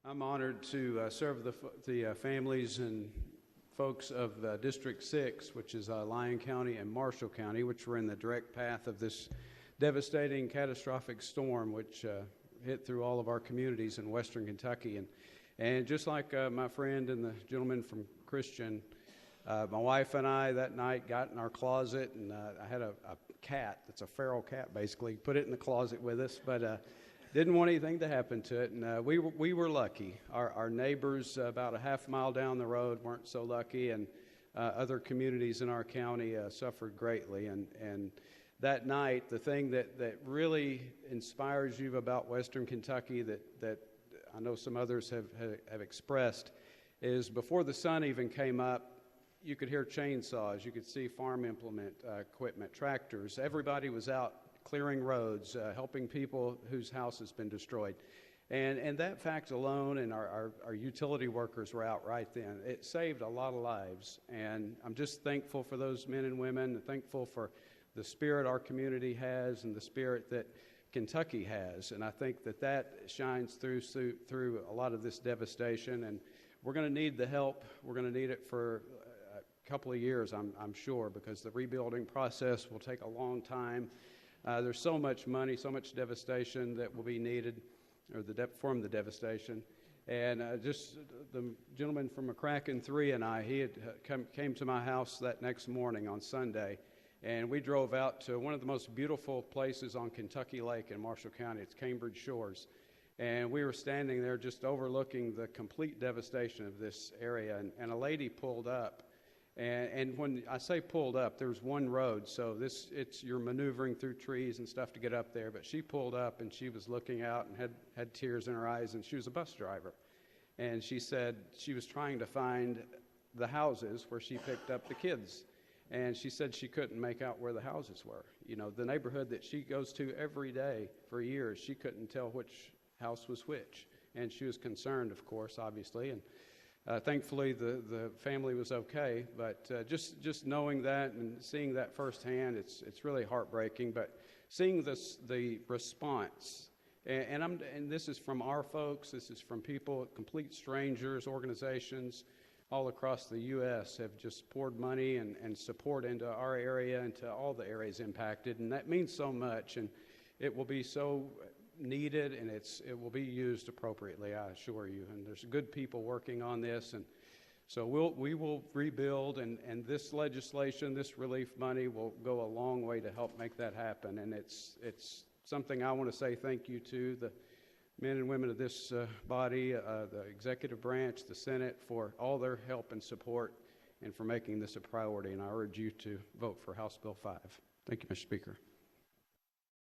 I'm honored to serve the families and folks of District 6, which is Lyon County and Marshall County, which were in the direct path of this devastating, catastrophic storm, which hit through all of our communities in western Kentucky. And just like my friend and the gentleman from Christian, my wife and I that night got in our closet, and I had a cat, that's a feral cat basically, put it in the closet with us, but didn't want anything to happen to it, and we were lucky. Our neighbors about a half mile down the road weren't so lucky, and other communities in our county suffered greatly. And that night, the thing that really inspires you about western Kentucky that I know some others have expressed is before the sun even came up, you could hear chainsaws, you could see farm implement equipment, tractors. Everybody was out clearing roads, helping people whose house has been destroyed. And that fact alone, and our utility workers were out right then. It saved a lot of lives. And I'm just thankful for those men and women, and thankful for the spirit our community has and the spirit that Kentucky has. And I think that shines through a lot of this devastation. And we're going to need the help. We're going to need it for a couple of years, I'm sure, because the rebuilding process will take a long time. There's so much money, so much devastation that will be needed, or from the devastation. And just the gentleman from McCracken 3 and he had came to my house that next morning on Sunday, and we drove out to one of the most beautiful places on Kentucky Lake in Marshall County. It's Cambridge Shores. And we were standing there just overlooking the complete devastation of this area, and a lady pulled up. And when I say pulled up, there's one road, so you're maneuvering through trees and stuff to get up there. But she pulled up, and she was looking out and had tears in her eyes, and she was a bus driver. And she said she was trying to find the houses where she picked up the kids. And she said she couldn't make out where the houses were. You know, the neighborhood that she goes to every day for years, she couldn't tell which house was which. And she was concerned, of course, obviously, and thankfully, the family was okay, but just knowing that and seeing that firsthand, it's really heartbreaking. But seeing the response, and this is from our folks, this is from people, complete strangers, organizations all across the U.S. have just poured money and support into our area and to all the areas impacted, and that means so much, and it will be so needed, and it will be used appropriately, I assure you. And there's good people working on this, and so we will rebuild, and this legislation, this relief money will go a long way to help make that happen. And it's something I want to say thank you to the men and women of this body, the executive branch, the Senate, for all their help and support and for making this a priority. And I urge you to vote for House Bill 5. Thank you, Mr. Speaker.